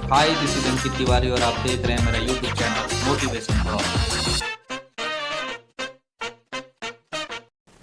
Hi, this is Ankit Tiwari और आप देख रहे हैं मेरा YouTube channel motivation for.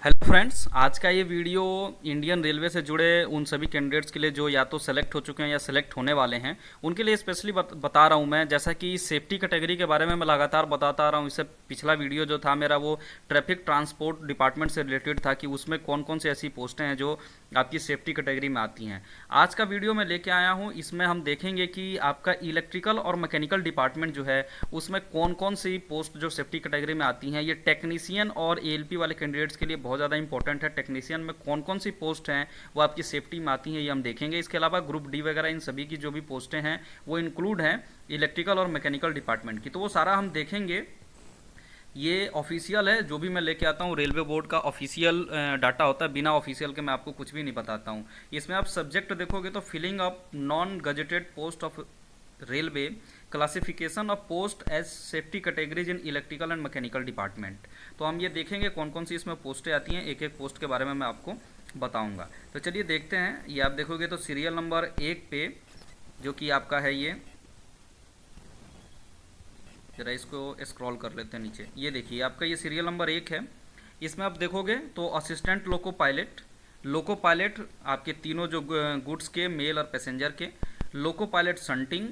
Hello friends, आज का ये वीडियो इंडियन रेलवे से जुड़े उन सभी कैंडिडेट्स के लिए जो या तो सेलेक्ट हो चुके हैं या सेलेक्ट होने वाले हैं, उनके लिए स्पेशली बता रहा हूँ मैं। जैसा कि सेफ्टी कैटेगरी के बारे में मैं लगातार बताता आ रहा हूँ। इससे पिछला वीडियो जो था मेरा वो ट्रैफिक ट्रांसपोर्ट डिपार्टमेंट से रिलेटेड था कि उसमें कौन कौन सी ऐसी पोस्टें हैं जो आपकी सेफ्टी कैटेगरी में आती हैं। आज का वीडियो मैं लेके आया हूँ, इसमें हम देखेंगे कि आपका इलेक्ट्रिकल और मैकेनिकल डिपार्टमेंट जो है उसमें कौन कौन सी पोस्ट जो सेफ्टी कैटेगरी में आती हैं। ये टेक्नीशियन और एएलपी वाले कैंडिडेट्स के लिए बहुत ज़्यादा इंपॉर्टेंट है। टेक्नीशियन में कौन कौन सी पोस्ट हैं वो आपकी सेफ्टी में आती हैं, ये हम देखेंगे। इसके अलावा ग्रुप डी वगैरह इन सभी की जो भी पोस्टें हैं वो इंक्लूड हैं इलेक्ट्रिकल और मैकेनिकल डिपार्टमेंट की, तो वो सारा हम देखेंगे। ये ऑफिशियल है, जो भी मैं लेके आता हूँ रेलवे बोर्ड का ऑफिशियल डाटा होता है। बिना ऑफिशियल के मैं आपको कुछ भी नहीं बताता हूँ। इसमें आप सब्जेक्ट देखोगे तो filling up non gazetted post of railway, classification of post as safety categories in electrical and mechanical department. तो हम ये देखेंगे कौन कौन सी इसमें पोस्टें आती हैं, एक एक पोस्ट के बारे में मैं आपको बताऊंगा। तो चलिए देखते हैं। ये आप देखोगे तो सीरियल नंबर 1 पे जो कि आपका है, ये जरा इसको स्क्रॉल कर लेते हैं नीचे। ये देखिए आपका ये सीरियल नंबर 1 है। इसमें आप देखोगे तो असिस्टेंट लोको पायलट आपके तीनों जो गुड्स के, मेल और पैसेंजर के, loco pilot shunting,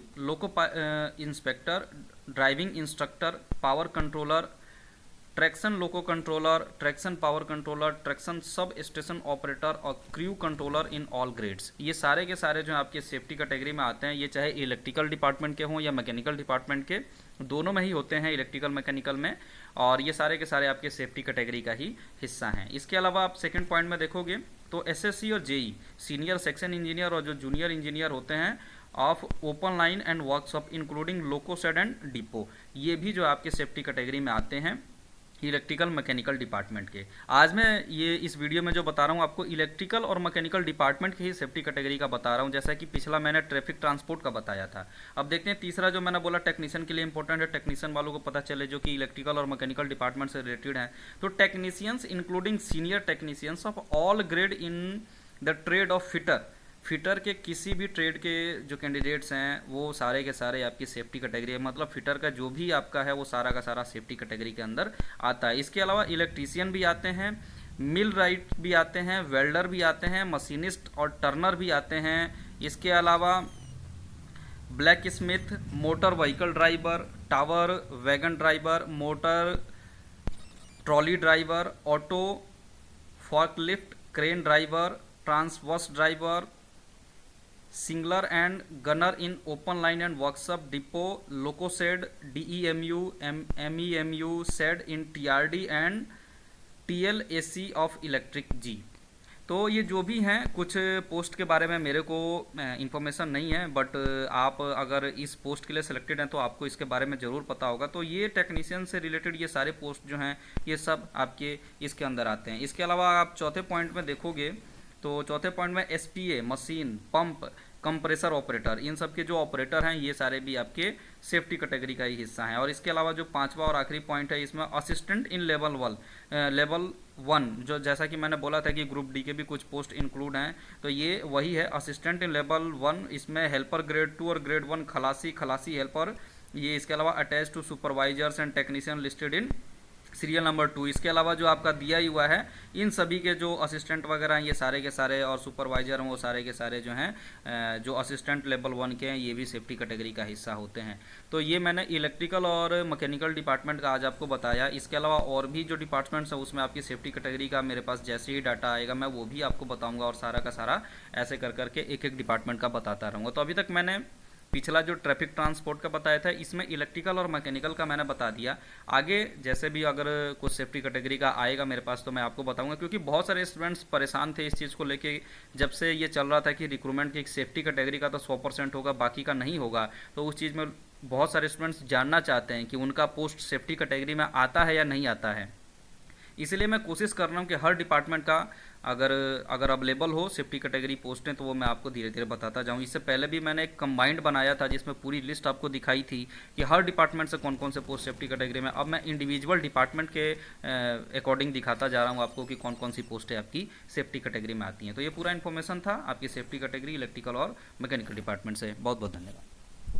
inspector, driving instructor, power controller, traction loco controller, traction power controller, traction sub station operator और crew controller in all grades. ये सारे के सारे जो आपके सेफ्टी कैटेगरी में आते हैं, ये चाहे इलेक्ट्रिकल डिपार्टमेंट के हों या मैकेनिकल डिपार्टमेंट के, दोनों में ही होते हैं, इलेक्ट्रिकल मैकेनिकल में। और ये सारे के सारे आपके सेफ्टी कैटेगरी का ही हिस्सा हैं। इसके अलावा आप सेकेंड पॉइंट में देखोगे तो एसएससी और जेई, सीनियर सेक्शन इंजीनियर और जो जूनियर इंजीनियर होते हैं of open line and workshop including loco shed and depot, ये भी जो आपके सेफ्टी कैटेगरी में आते हैं इलेक्ट्रिकल मैकेनिकल डिपार्टमेंट के। आज मैं ये इस वीडियो में जो बता रहा हूँ आपको इलेक्ट्रिकल और मैकेनिकल डिपार्टमेंट के ही सेफ्टी कैटेगरी का बता रहा हूँ, जैसा कि पिछला मैंने ट्रैफिक ट्रांसपोर्ट का बताया था। अब देखते हैं तीसरा जो मैंने बोला टेक्नीशियन के लिए इंपॉर्टेंट है, टेक्नीशियन वालों को पता चले जो कि इलेक्ट्रिकल और मैकेनिकल डिपार्टमेंट से रिलेटेड है। तो technicians including senior technicians of all grade in the trade off fitter के किसी भी ट्रेड के जो कैंडिडेट्स हैं वो सारे के सारे आपकी सेफ्टी कैटेगरी है। मतलब फिटर का जो भी आपका है वो सारा का सारा सेफ्टी कैटेगरी के अंदर आता है। इसके अलावा इलेक्ट्रीशियन भी आते हैं, मिल राइट भी आते हैं, वेल्डर भी आते हैं, मशीनिस्ट और टर्नर भी आते हैं। इसके अलावा blacksmith, motor vehicle driver, tower wagon driver, motor trolley driver, auto forklift crane driver, transverse driver, signaller and gunner in open line and workshop depot, loco shed, DEMU, MEMU, shed in TRD and TLAC of electric जी। तो ये जो भी हैं कुछ post के बारे में मेरे को इन्फॉर्मेशन नहीं है, बट आप अगर इस पोस्ट के लिए सिलेक्टेड हैं तो आपको इसके बारे में ज़रूर पता होगा। तो ये टेक्नीशियन से रिलेटेड ये सारे पोस्ट जो हैं ये सब आपके इसके अंदर आते हैं। इसके अलावा आप चौथे पॉइंट में देखोगे तो चौथे पॉइंट में SPA, machine, pump, compressor operator, इन सब के जो ऑपरेटर हैं ये सारे भी आपके सेफ्टी कैटेगरी का ही हिस्सा हैं। और इसके अलावा जो पांचवा और आखिरी पॉइंट है इसमें असिस्टेंट इन लेवल 1, जो जैसा कि मैंने बोला था कि ग्रुप डी के भी कुछ पोस्ट इंक्लूड हैं, तो ये वही है असिस्टेंट इन लेवल 1। इसमें हेल्पर ग्रेड 2 और ग्रेड 1, खलासी हेल्पर, ये इसके अलावा attached to supervisors and technician listed in serial number 2। इसके अलावा जो आपका दिया ही हुआ है इन सभी के जो असिस्टेंट वगैरह हैं ये सारे के सारे, और सुपरवाइजर हैं वो सारे के सारे जो हैं जो असिस्टेंट लेवल 1 के हैं ये भी सेफ्टी कैटेगरी का हिस्सा होते हैं। तो ये मैंने इलेक्ट्रिकल और मैकेनिकल डिपार्टमेंट का आज आपको बताया। इसके अलावा और भी जो डिपार्टमेंट्स हैं उसमें आपकी सेफ्टी कैटेगरी का मेरे पास जैसे ही डाटा आएगा मैं वो भी आपको बताऊँगा, और सारा का सारा ऐसे कर करके एक एक डिपार्टमेंट का बताता रहूँगा। तो अभी तक मैंने पिछला जो ट्रैफिक ट्रांसपोर्ट का बताया था इसमें इलेक्ट्रिकल और मैकेनिकल का मैंने बता दिया। आगे जैसे भी अगर कुछ सेफ्टी कैटेगरी का आएगा मेरे पास तो मैं आपको बताऊंगा, क्योंकि बहुत सारे स्टूडेंट्स परेशान थे इस चीज़ को लेके जब से ये चल रहा था कि रिक्रूटमेंट की सेफ्टी कैटेगरी का तो 100% होगा, बाकी का नहीं होगा। तो उस चीज़ में बहुत सारे स्टूडेंट्स जानना चाहते हैं कि उनका पोस्ट सेफ्टी कैटेगरी में आता है या नहीं आता है। इसलिए मैं कोशिश कर रहा हूँ कि हर डिपार्टमेंट का अगर अवेलेबल हो सेफ्टी कैटेगरी पोस्टें तो वो मैं आपको धीरे धीरे बताता जाऊँ। इससे पहले भी मैंने एक कंबाइंड बनाया था जिसमें पूरी लिस्ट आपको दिखाई थी कि हर डिपार्टमेंट से कौन कौन से पोस्ट सेफ्टी कैटेगरी में। अब मैं इंडिविजुअल डिपार्टमेंट के अकॉर्डिंग दिखाता जा रहा हूँ आपको कि कौन कौन सी पोस्टें आपकी सेफ्टी कैटेगरी में आती हैं। तो ये पूरा इन्फॉर्मेशन था आपकी सेफ्टी कैटेगरी इलेक्ट्रिकल और मैकेनिकल डिपार्टमेंट से। बहुत बहुत धन्यवाद।